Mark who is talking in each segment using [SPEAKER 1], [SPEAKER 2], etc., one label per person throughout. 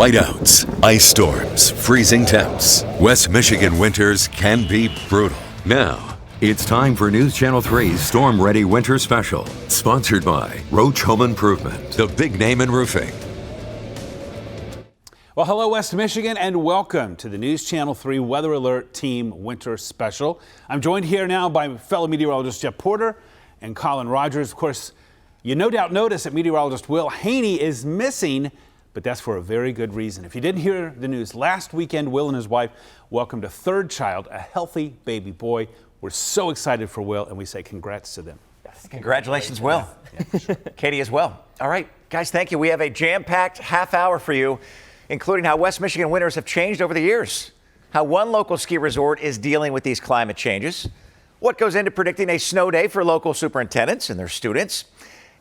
[SPEAKER 1] Whiteouts, ice storms, freezing temps. West Michigan winters can be brutal. Now, it's time for News Channel 3's Storm Ready Winter Special, sponsored by Roach Home Improvement, the big name in roofing.
[SPEAKER 2] Well, hello, West Michigan, and welcome to the News Channel 3 Weather Alert Team Winter Special. I'm joined here now by fellow meteorologist Jeff Porter and Colin Rogers. Of course, you no doubt noticed that meteorologist Will Haney is missing, but that's for a very good reason. If you didn't hear the news, last weekend, Will and his wife welcomed a third child, a healthy baby boy. We're so excited for Will, and we say congrats to them.
[SPEAKER 3] Yes, congratulations, Will.
[SPEAKER 2] Yeah, for sure.
[SPEAKER 3] Katie as well. All right, guys, thank you. We have a jam-packed half hour for you, including how West Michigan winters have changed over the years, how one local ski resort is dealing with these climate changes, what goes into predicting a snow day for local superintendents and their students,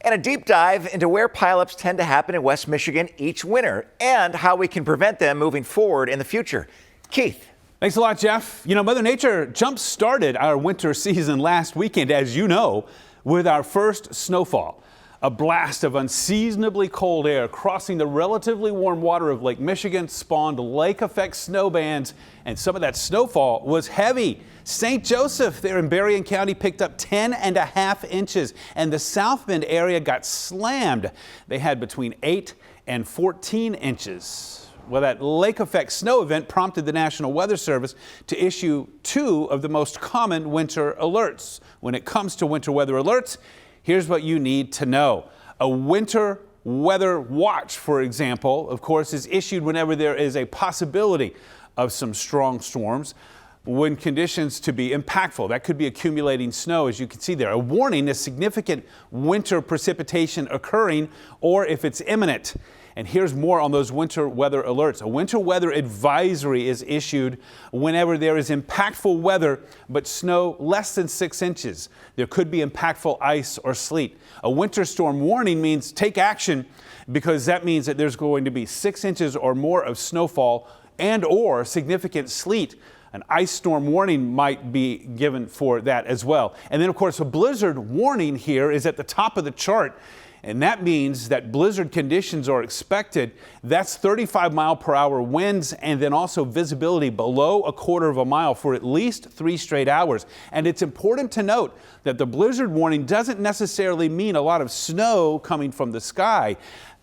[SPEAKER 3] and a deep dive into where pileups tend to happen in West Michigan each winter and how we can prevent them moving forward in the future. Keith.
[SPEAKER 2] Thanks a lot, Jeff. You know, Mother Nature jump-started our winter season last weekend, as you know, with our first snowfall. A blast of unseasonably cold air crossing the relatively warm water of Lake Michigan spawned lake-effect snow bands, and some of that snowfall was heavy. St. Joseph there in Berrien County picked up 10.5 inches, and the South Bend area got slammed. They had between 8 and 14 inches. Well, that lake effect snow event prompted the National Weather Service to issue 2 of the most common winter alerts. When it comes to winter weather alerts, here's what you need to know. A winter weather watch, for example, of course, is issued whenever there is a possibility of some strong storms. When conditions to be impactful, that could be accumulating snow, as you can see there. A warning is significant winter precipitation occurring, or if it's imminent. And here's more on those winter weather alerts. A winter weather advisory is issued whenever there is impactful weather, but snow less than 6 inches. There could be impactful ice or sleet. A winter storm warning means take action, because that means that there's going to be 6 inches or more of snowfall and or significant sleet. An ice storm warning might be given for that as well. And then, of course, a blizzard warning here is at the top of the chart. And that means that blizzard conditions are expected. That's 35-mile-per-hour winds, and then also visibility below 1/4 mile for at least 3 straight hours. And it's important to note that the blizzard warning doesn't necessarily mean a lot of snow coming from the sky.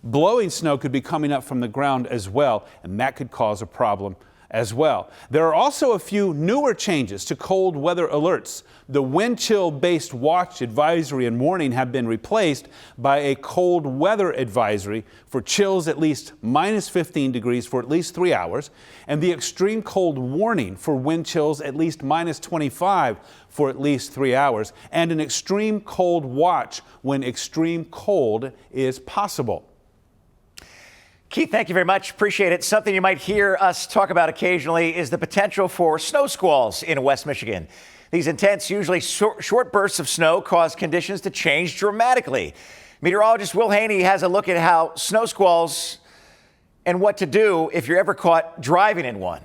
[SPEAKER 2] Blowing snow could be coming up from the ground as well, and that could cause a problem as well. There are also a few newer changes to cold weather alerts. The wind chill based watch advisory and warning have been replaced by a cold weather advisory for chills at least -15 degrees for at least 3 hours, and the extreme cold warning for wind chills at least -25 for at least 3 hours, and an extreme cold watch when extreme cold is possible.
[SPEAKER 3] Keith, thank you very much. Appreciate it. Something you might hear us talk about occasionally is the potential for snow squalls in West Michigan. These intense, usually short bursts of snow cause conditions to change dramatically. Meteorologist Will Haney has a look at how snow squalls and what to do if you're ever caught driving in one.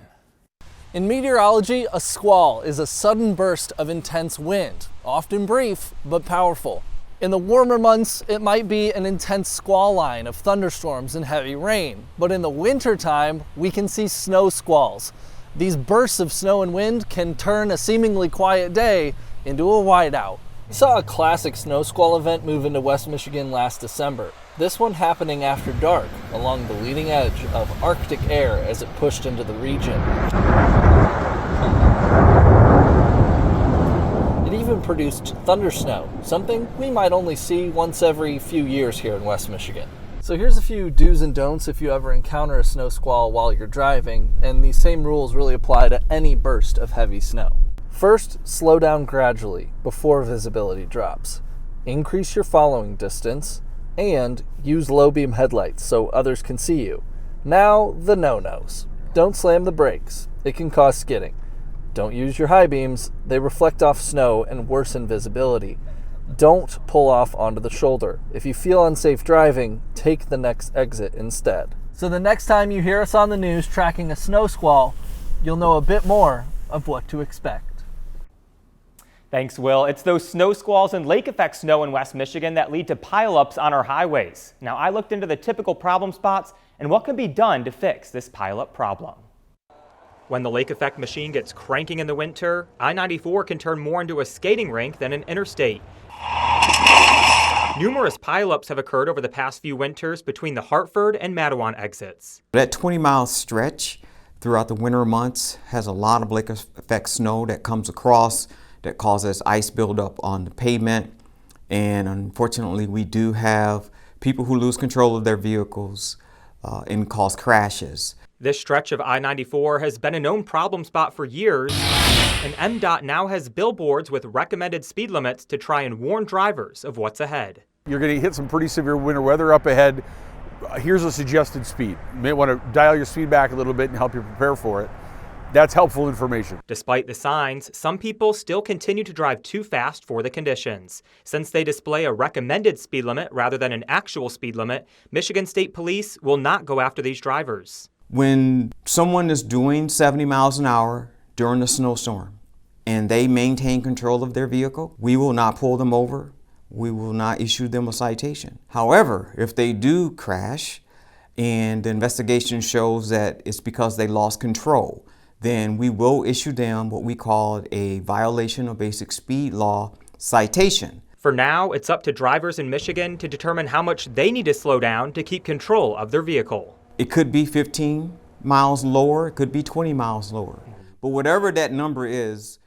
[SPEAKER 4] In meteorology, a squall is a sudden burst of intense wind, often brief but powerful. In the warmer months, it might be an intense squall line of thunderstorms and heavy rain. But in the winter time, we can see snow squalls. These bursts of snow and wind can turn a seemingly quiet day into a whiteout. We saw a classic snow squall event move into West Michigan last December. This one happening after dark, along the leading edge of Arctic air as it pushed into the region. Even produced thunder snow, something we might only see once every few years here in West Michigan. So here's a few do's and don'ts if you ever encounter a snow squall while you're driving, and these same rules really apply to any burst of heavy snow. First, slow down gradually before visibility drops. Increase your following distance, and use low beam headlights so others can see you. Now, the no-nos. Don't slam the brakes. It can cause skidding. Don't use your high beams. They reflect off snow and worsen visibility. Don't pull off onto the shoulder. If you feel unsafe driving, take the next exit instead. So the next time you hear us on the news tracking a snow squall, you'll know a bit more of what to expect.
[SPEAKER 5] Thanks, Will. It's those snow squalls and lake effect snow in West Michigan that lead to pileups on our highways. Now, I looked into the typical problem spots and what can be done to fix this pileup problem. When the lake effect machine gets cranking in the winter, I-94 can turn more into a skating rink than an interstate. Numerous pileups have occurred over the past few winters between the Hartford and Mattawan exits.
[SPEAKER 6] That 20-mile stretch throughout the winter months has a lot of lake effect snow that comes across that causes ice buildup on the pavement. And unfortunately, we do have people who lose control of their vehicles and cause crashes.
[SPEAKER 5] This stretch of I-94 has been a known problem spot for years, and MDOT now has billboards with recommended speed limits to try and warn drivers of what's ahead.
[SPEAKER 7] You're going to hit some pretty severe winter weather up ahead. Here's a suggested speed. You may want to dial your speed back a little bit and help you prepare for it. That's helpful information.
[SPEAKER 5] Despite the signs, some people still continue to drive too fast for the conditions. Since they display a recommended speed limit rather than an actual speed limit, Michigan State Police will not go after these drivers.
[SPEAKER 6] When someone is doing 70 miles an hour during a snowstorm and they maintain control of their vehicle, we will not pull them over. We will not issue them a citation. However, if they do crash and the investigation shows that it's because they lost control, then we will issue them what we call a violation of basic speed law citation.
[SPEAKER 5] For now, it's up to drivers in Michigan to determine how much they need to slow down to keep control of their vehicle.
[SPEAKER 6] It could be 15 miles lower, it could be 20 miles lower. But whatever that number is,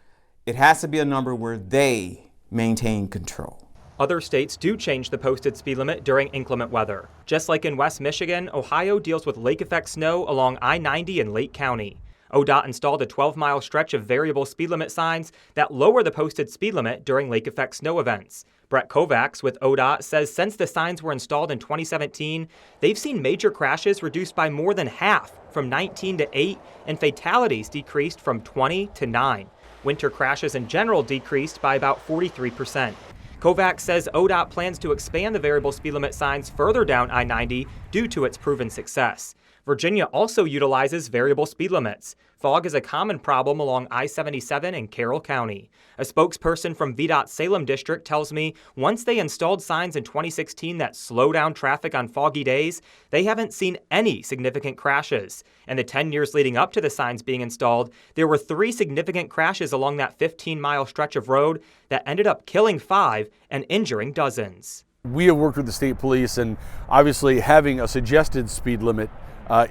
[SPEAKER 6] it has to be a number where they maintain control.
[SPEAKER 5] Other states do change the posted speed limit during inclement weather. Just like in West Michigan, Ohio deals with lake effect snow along I-90 in Lake County. ODOT installed a 12-mile stretch of variable speed limit signs that lower the posted speed limit during lake effect snow events. Brett Kovacs with ODOT says since the signs were installed in 2017, they've seen major crashes reduced by more than half, from 19 to 8, and fatalities decreased from 20 to 9. Winter crashes in general decreased by about 43%. Kovacs says ODOT plans to expand the variable speed limit signs further down I-90 due to its proven success. Virginia also utilizes variable speed limits. Fog is a common problem along I-77 in Carroll County. A spokesperson from VDOT Salem District tells me once they installed signs in 2016 that slow down traffic on foggy days, they haven't seen any significant crashes. In the 10 years leading up to the signs being installed, there were 3 significant crashes along that 15-mile stretch of road that ended up killing 5 and injuring dozens.
[SPEAKER 7] We have worked with the state police, and obviously having a suggested speed limit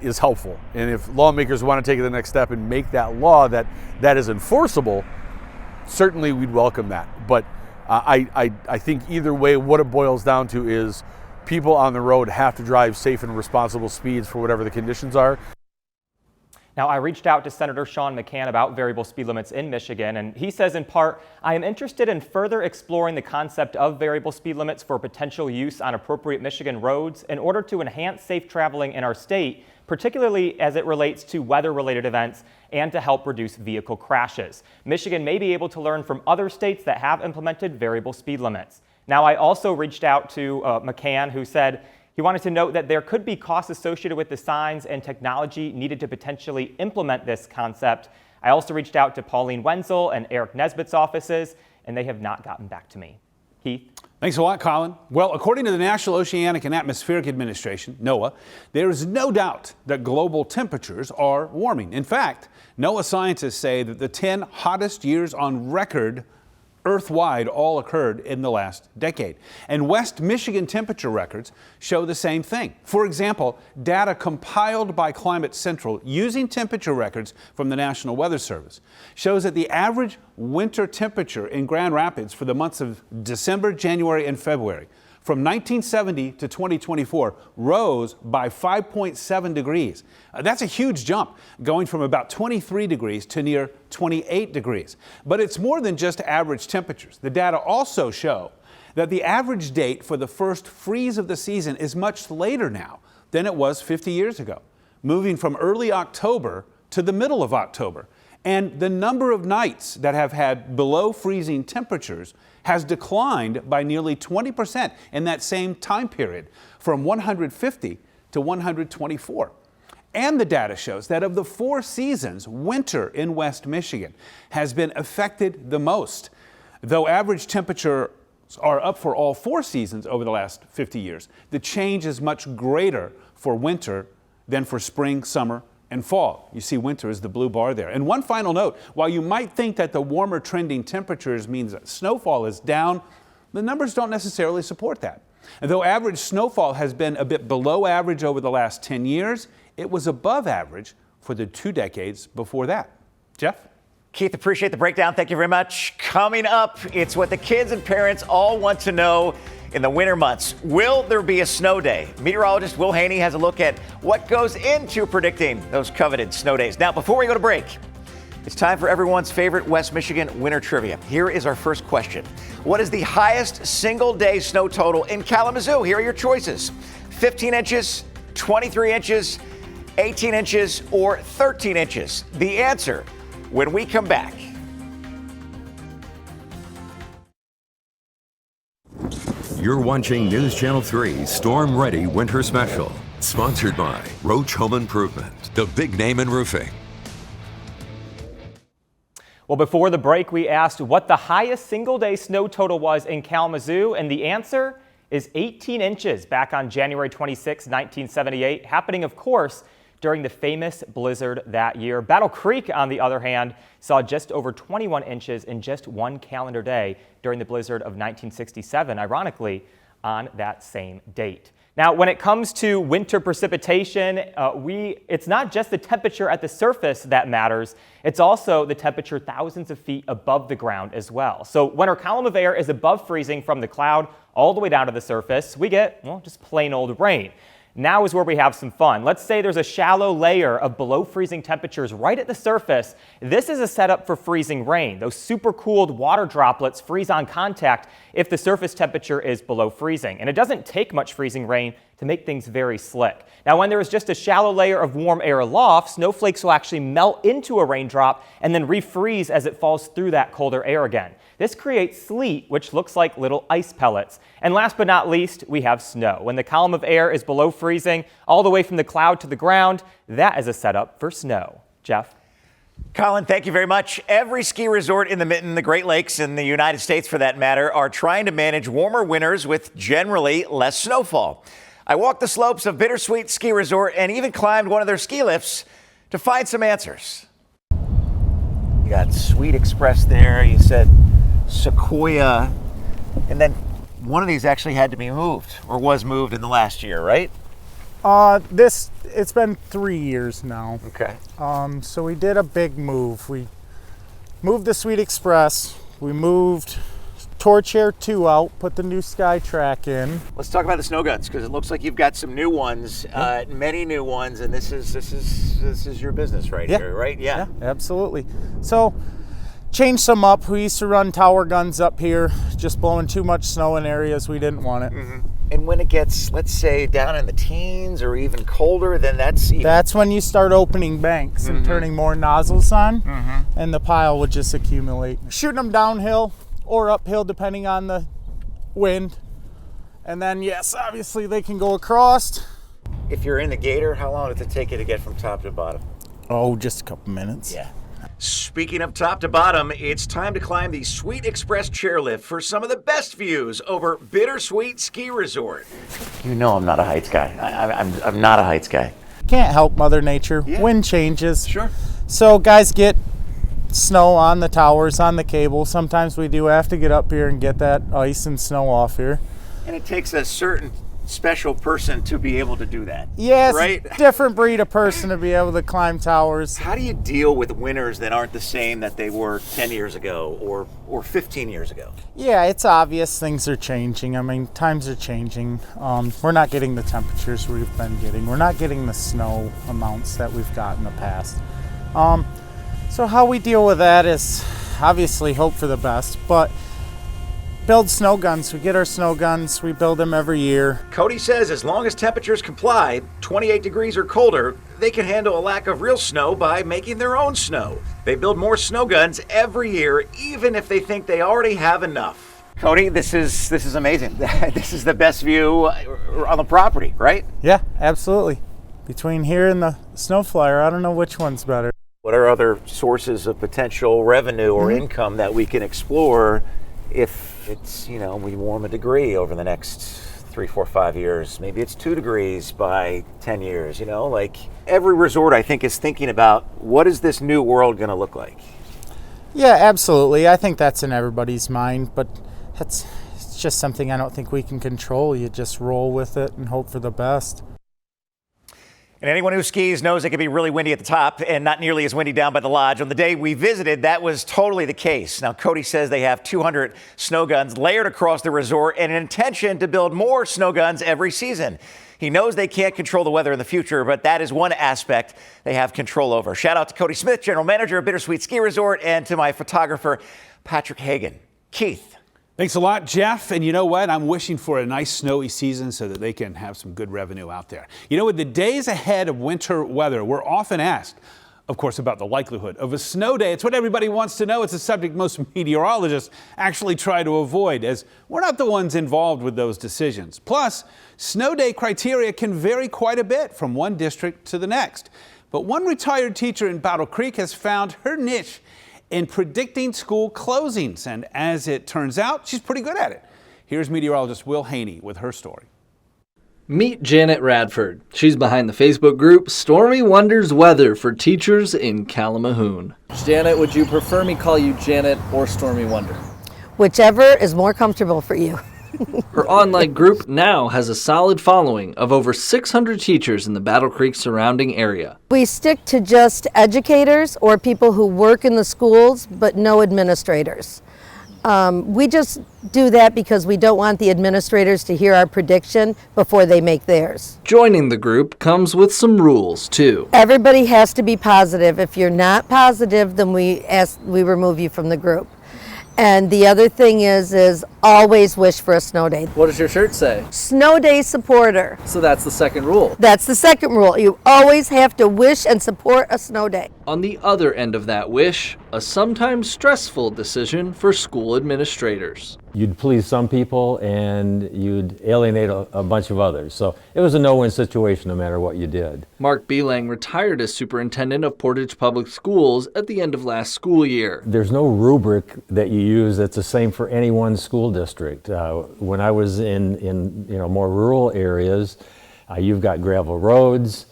[SPEAKER 7] is helpful. And if lawmakers want to take the next step and make that law that is enforceable, certainly we'd welcome that. But I think either way, what it boils down to is people on the road have to drive safe and responsible speeds for whatever the conditions are.
[SPEAKER 5] Now, I reached out to Senator Sean McCann about variable speed limits in Michigan, and he says in part, I am interested in further exploring the concept of variable speed limits for potential use on appropriate Michigan roads in order to enhance safe traveling in our state, particularly as it relates to weather-related events and to help reduce vehicle crashes. Michigan may be able to learn from other states that have implemented variable speed limits. Now, I also reached out to McCann, who said he wanted to note that there could be costs associated with the signs and technology needed to potentially implement this concept. I also reached out to Pauline Wenzel and Eric Nesbitt's offices, and they have not gotten back to me. Keith?
[SPEAKER 2] Thanks a lot, Colin. Well, according to the National Oceanic and Atmospheric Administration, NOAA, there is no doubt that global temperatures are warming. In fact, NOAA scientists say that the 10 hottest years on record Earth-wide all occurred in the last decade. And West Michigan temperature records show the same thing. For example, data compiled by Climate Central using temperature records from the National Weather Service shows that the average winter temperature in Grand Rapids for the months of December, January, and February from 1970 to 2024 rose by 5.7 degrees. That's a huge jump, going from about 23 degrees to near 28 degrees. But it's more than just average temperatures. The data also show that the average date for the first freeze of the season is much later now than it was 50 years ago, moving from early October to the middle of October. And the number of nights that have had below freezing temperatures has declined by nearly 20% in that same time period, from 150 to 124. And the data shows that of the 4 seasons, winter in West Michigan has been affected the most. Though average temperatures are up for all 4 seasons over the last 50 years, the change is much greater for winter than for spring, summer, and fall. You see winter is the blue bar there. And one final note, while you might think that the warmer trending temperatures means that snowfall is down, the numbers don't necessarily support that. And though average snowfall has been a bit below average over the last 10 years, it was above average for the 2 decades before that. Jeff?
[SPEAKER 3] Keith, appreciate the breakdown. Thank you very much. Coming up, it's what the kids and parents all want to know in the winter months. Will there be a snow day? Meteorologist Will Haney has a look at what goes into predicting those coveted snow days. Now, before we go to break, it's time for everyone's favorite West Michigan winter trivia. Here is our first question. What is the highest single-day snow total in Kalamazoo? Here are your choices. 15 inches, 23 inches, 18 inches, or 13 inches. The answer when we come back.
[SPEAKER 1] You're watching News Channel 3's Storm Ready Winter Special, sponsored by Roach Home Improvement, the big name in roofing.
[SPEAKER 5] Well, before the break, we asked what the highest single-day snow total was in Kalamazoo, and the answer is 18 inches back on January 26, 1978, happening, of course, during the famous blizzard that year. Battle Creek, on the other hand, saw just over 21 inches in just one calendar day during the blizzard of 1967, ironically, on that same date. Now, when it comes to winter precipitation, it's not just the temperature at the surface that matters, it's also the temperature thousands of feet above the ground as well. So when our column of air is above freezing from the cloud all the way down to the surface, we get, well, just plain old rain. Now is where we have some fun. Let's say there's a shallow layer of below freezing temperatures right at the surface. This is a setup for freezing rain. Those supercooled water droplets freeze on contact if the surface temperature is below freezing. And it doesn't take much freezing rain to make things very slick. Now, when there is just a shallow layer of warm air aloft, snowflakes will actually melt into a raindrop and then refreeze as it falls through that colder air again. This creates sleet, which looks like little ice pellets. And last but not least, we have snow. When the column of air is below freezing, all the way from the cloud to the ground, that is a setup for snow. Jeff?
[SPEAKER 3] Colin, thank you very much. Every ski resort in the Mitten, the Great Lakes, and the United States for that matter, are trying to manage warmer winters with generally less snowfall. I walked the slopes of Bittersweet Ski Resort and even climbed one of their ski lifts to find some answers. You got Sweet Express there, you said Sequoia, and then one of these actually had to be moved, or was moved in the last year, right?
[SPEAKER 8] It's been 3 years now.
[SPEAKER 3] Okay.
[SPEAKER 8] So we did a big move. We moved the Sweet Express, we moved Torch Air 2 out, put the new Sky Track in.
[SPEAKER 3] Let's talk about the snow guns, because it looks like you've got some new ones, many new ones, and this is your business right here, right? Yeah,
[SPEAKER 8] absolutely. So changed some up. We used to run tower guns up here, just blowing too much snow in areas we didn't want it.
[SPEAKER 3] Mm-hmm. And when it gets, let's say, down in the teens or even colder, then that's
[SPEAKER 8] when you start opening banks and turning more nozzles on, and the pile would just accumulate. Shooting them downhill or uphill depending on the wind. And then, yes, obviously they can go across.
[SPEAKER 3] If you're in the gator, how long does it take you to get from top to bottom?
[SPEAKER 8] Oh, just a couple minutes.
[SPEAKER 3] Yeah. Speaking of top to bottom, it's time to climb the Sweet Express chairlift for some of the best views over Bittersweet Ski Resort. You know I'm not a heights guy. I'm not a heights guy.
[SPEAKER 8] Can't help Mother Nature. Yeah. Wind changes.
[SPEAKER 3] Sure.
[SPEAKER 8] So guys get snow on the towers, on the cable. Sometimes we do have to get up here and get that ice and snow off here.
[SPEAKER 3] And it takes a certain special person to be able to do that.
[SPEAKER 8] Yes,
[SPEAKER 3] right?
[SPEAKER 8] Different breed of person to be able to climb towers.
[SPEAKER 3] How do you deal with winters that aren't the same that they were 10 years ago or 15 years ago?
[SPEAKER 8] Yeah, it's obvious things are changing. I mean, times are changing. We're not getting the temperatures we've been getting. We're not getting the snow amounts that we've got in the past. So how we deal with that is obviously hope for the best, but build snow guns. We get our snow guns. We build them every year.
[SPEAKER 3] Cody says as long as temperatures comply, 28 degrees or colder, they can handle a lack of real snow by making their own snow. They build more snow guns every year, even if they think they already have enough. Cody, this is amazing. This is the best view on the property, right?
[SPEAKER 8] Yeah, absolutely. Between here and the snow flyer, I don't know which one's better.
[SPEAKER 3] What are other sources of potential revenue or income that we can explore if it's, we warm a degree over the next 3, 4, 5 years. Maybe it's 2 degrees by 10 years, you know? Like, every resort, I think, is thinking about what is this new world going to look like?
[SPEAKER 8] Yeah, absolutely. I think that's in everybody's mind, but it's just something I don't think we can control. You just roll with it and hope for the best.
[SPEAKER 3] And anyone who skis knows it can be really windy at the top and not nearly as windy down by the lodge. On the day we visited, that was totally the case. Now, Cody says they have 200 snow guns layered across the resort and an intention to build more snow guns every season. He knows they can't control the weather in the future, but that is one aspect they have control over. Shout out to Cody Smith, general manager of Bittersweet Ski Resort, and to my photographer, Patrick Hagan. Keith.
[SPEAKER 2] Thanks a lot, Jeff. And you know what? I'm wishing for a nice snowy season so that they can have some good revenue out there. You know, with the days ahead of winter weather, we're often asked, of course, about the likelihood of a snow day. It's what everybody wants to know. It's a subject most meteorologists actually try to avoid, as we're not the ones involved with those decisions. Plus, snow day criteria can vary quite a bit from one district to the next. But one retired teacher in Battle Creek has found her niche in predicting school closings, and as it turns out, she's pretty good at it. Here's meteorologist Will Haney with her story.
[SPEAKER 4] Meet Janet Radford. She's behind the Facebook group Stormy Wonders Weather for Teachers in Kalamazoo. Janet, would you prefer me call you Janet or Stormy Wonder?
[SPEAKER 9] Whichever is more comfortable for you.
[SPEAKER 4] Her online group now has a solid following of over 600 teachers in the Battle Creek surrounding area.
[SPEAKER 9] We stick to just educators or people who work in the schools, but no administrators. We just do that because we don't want the administrators to hear our prediction before they make theirs.
[SPEAKER 4] Joining the group comes with some rules, too.
[SPEAKER 9] Everybody has to be positive. If you're not positive, then we remove you from the group. And the other thing is always wish for a snow day.
[SPEAKER 4] What does your shirt say?
[SPEAKER 9] Snow day supporter.
[SPEAKER 4] So that's the second rule.
[SPEAKER 9] That's the second rule. You always have to wish and support a snow day.
[SPEAKER 4] On the other end of that wish, a sometimes stressful decision for school administrators.
[SPEAKER 10] You'd please some people and you'd alienate a bunch of others. So it was a no-win situation no matter what you did.
[SPEAKER 4] Mark Belang retired as superintendent of Portage Public Schools at the end of last school year.
[SPEAKER 10] There's no rubric that you use that's the same for any one school district. When I was in more rural areas, you've got gravel roads,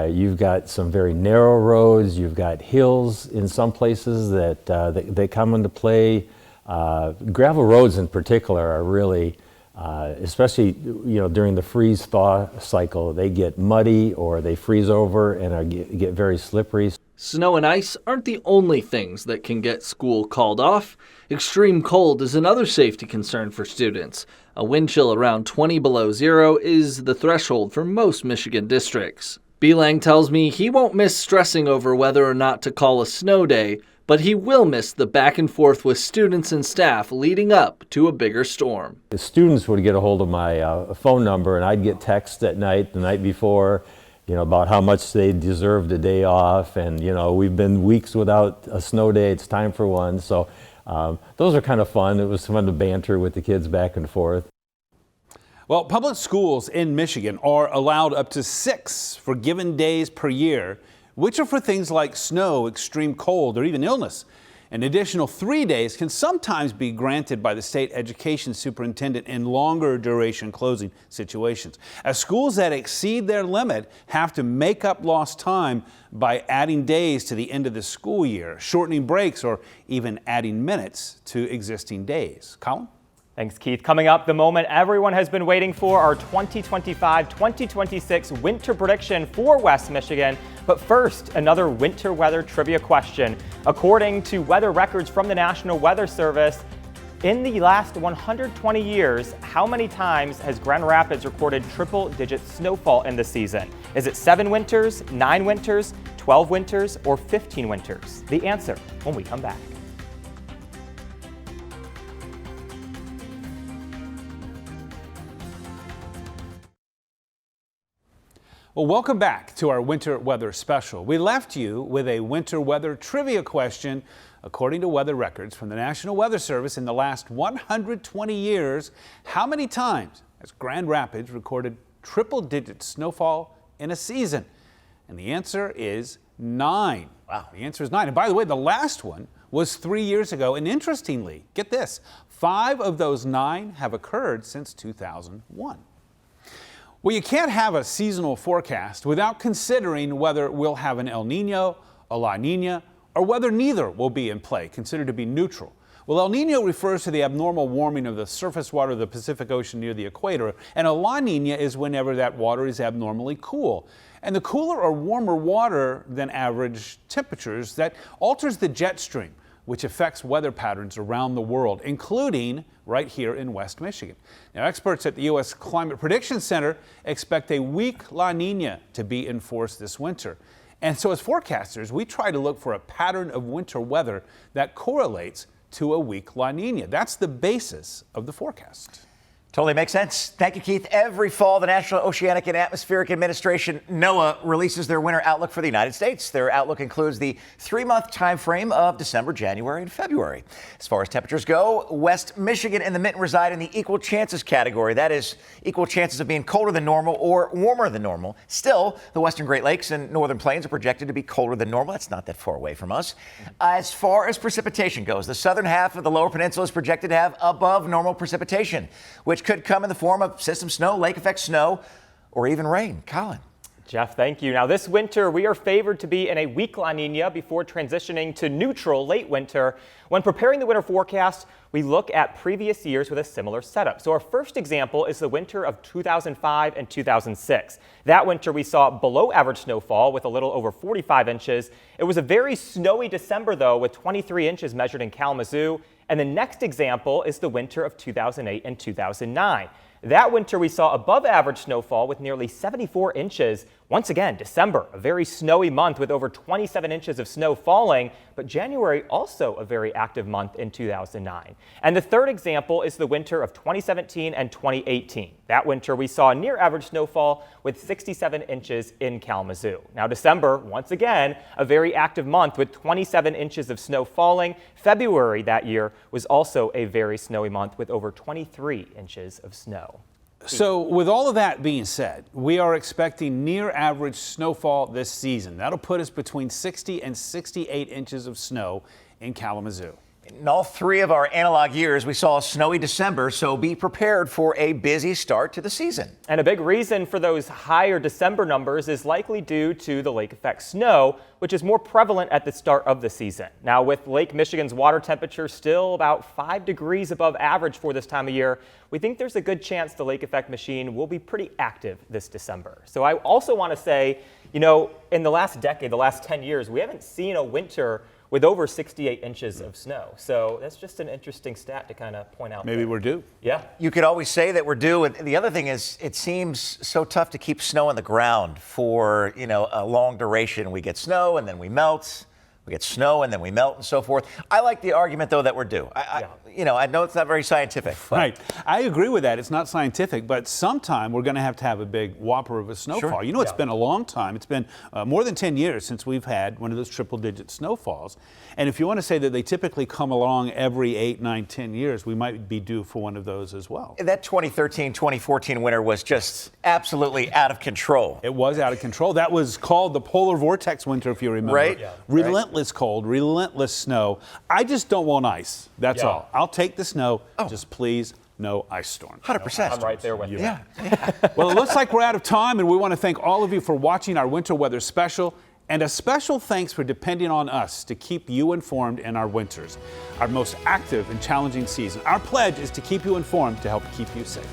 [SPEAKER 10] you've got some very narrow roads, you've got hills in some places that they come into play. Gravel roads in particular are really, especially during the freeze-thaw cycle, they get muddy or they freeze over and get very slippery.
[SPEAKER 4] Snow and ice aren't the only things that can get school called off. Extreme cold is another safety concern for students. A wind chill around 20 below zero is the threshold for most Michigan districts. Belang tells me he won't miss stressing over whether or not to call a snow day, but he will miss the back and forth with students and staff leading up to a bigger storm.
[SPEAKER 10] The students would get a hold of my phone number, and I'd get texts at night, the night before, about how much they deserved a day off, and we've been weeks without a snow day, it's time for one. So those are kind of fun. It was fun to banter with the kids back and forth.
[SPEAKER 2] Well, public schools in Michigan are allowed up to 6 forgiven days per year, which are for things like snow, extreme cold, or even illness. An additional 3 days can sometimes be granted by the state education superintendent in longer duration closing situations. As schools that exceed their limit have to make up lost time by adding days to the end of the school year, shortening breaks, or even adding minutes to existing days. Colin?
[SPEAKER 5] Thanks, Keith. Coming up, the moment everyone has been waiting for, our 2025-2026 winter prediction for West Michigan. But first, another winter weather trivia question. According to weather records from the National Weather Service, in the last 120 years, how many times has Grand Rapids recorded triple-digit snowfall in the season? Is it 7 winters, 9 winters, 12 winters, or 15 winters? The answer when we come back.
[SPEAKER 2] Well, welcome back to our winter weather special. We left you with a winter weather trivia question. According to weather records from the National Weather Service, in the last 120 years, how many times has Grand Rapids recorded triple-digit snowfall in a season? And the answer is 9. Wow. The answer is 9. And by the way, the last one was 3 years ago. And interestingly, get this, 5 of those 9 have occurred since 2001. Well, you can't have a seasonal forecast without considering whether we'll have an El Nino, a La Nina, or whether neither will be in play, considered to be neutral. Well, El Nino refers to the abnormal warming of the surface water of the Pacific Ocean near the equator, and a La Nina is whenever that water is abnormally cool. And the cooler or warmer water than average temperatures that alters the jet stream, which affects weather patterns around the world, including right here in West Michigan. Now, experts at the U.S. Climate Prediction Center expect a weak La Nina to be in force this winter. And so as forecasters, we try to look for a pattern of winter weather that correlates to a weak La Nina. That's the basis of the forecast.
[SPEAKER 3] Totally makes sense. Thank you, Keith. Every fall, the National Oceanic and Atmospheric Administration, NOAA, releases their winter outlook for the United States. Their outlook includes the 3-month time frame of December, January, and February. As far as temperatures go, West Michigan and the Mitten reside in the equal chances category. That is, equal chances of being colder than normal or warmer than normal. Still, the Western Great Lakes and Northern Plains are projected to be colder than normal. That's not that far away from us. As far as precipitation goes, the southern half of the Lower Peninsula is projected to have above normal precipitation, which could come in the form of system snow, lake effect snow, or even rain. Colin.
[SPEAKER 5] Jeff, thank you. Now, this winter, we are favored to be in a weak La Nina before transitioning to neutral late winter. When preparing the winter forecast, we look at previous years with a similar setup. So our first example is the winter of 2005 and 2006. That winter, we saw below average snowfall with a little over 45 inches. It was a very snowy December, though, with 23 inches measured in Kalamazoo. And the next example is the winter of 2008 and 2009. That winter, we saw above average snowfall with nearly 74 inches. Once again, December, a very snowy month with over 27 inches of snow falling, but January also a very active month in 2009. And the third example is the winter of 2017 and 2018. That winter, we saw near average snowfall with 67 inches in Kalamazoo. Now, December, once again, a very active month with 27 inches of snow falling. February that year was also a very snowy month with over 23 inches of snow.
[SPEAKER 2] So with all of that being said, we are expecting near average snowfall this season. That'll put us between 60 and 68 inches of snow in Kalamazoo.
[SPEAKER 3] In all 3 of our analog years, we saw a snowy December, so be prepared for a busy start to the season.
[SPEAKER 5] And a big reason for those higher December numbers is likely due to the lake effect snow, which is more prevalent at the start of the season. Now, with Lake Michigan's water temperature still about 5 degrees above average for this time of year, we think there's a good chance the lake effect machine will be pretty active this December. So I also want to say, you know, in the last decade, the last 10 years, we haven't seen a winter with over 68 inches of snow. So that's just an interesting stat to kind of point out.
[SPEAKER 2] Maybe we're due.
[SPEAKER 5] Yeah.
[SPEAKER 3] You could always say that we're due. And the other thing is, it seems so tough to keep snow on the ground for, you know, a long duration. We get snow and then we melt. We get snow and then we melt and so forth. I like the argument, though, that we're due. You know, I know it's not very scientific.
[SPEAKER 2] Right. I agree with that. It's not scientific, but sometime we're going to have a big whopper of a snowfall.
[SPEAKER 3] Sure.
[SPEAKER 2] You know, it's been a long time. It's been more than 10 years since we've had one of those triple-digit snowfalls. And if you want to say that they typically come along every 8, 9, 10 years, we might be due for one of those as well.
[SPEAKER 3] That 2013, 2014 winter was just absolutely out of control.
[SPEAKER 2] It was out of control. That was called the polar vortex winter, if you remember.
[SPEAKER 3] Right.
[SPEAKER 2] Yeah. Relentless cold, relentless snow. I just don't want ice. That's all. I'll take the snow. Just please, no ice storm.
[SPEAKER 3] 100%.
[SPEAKER 5] I'm right there with you.
[SPEAKER 3] Yeah.
[SPEAKER 2] Well, it looks like we're out of time, and we want to thank all of you for watching our winter weather special. And a special thanks for depending on us to keep you informed in our winters, our most active and challenging season. Our pledge is to keep you informed to help keep you safe.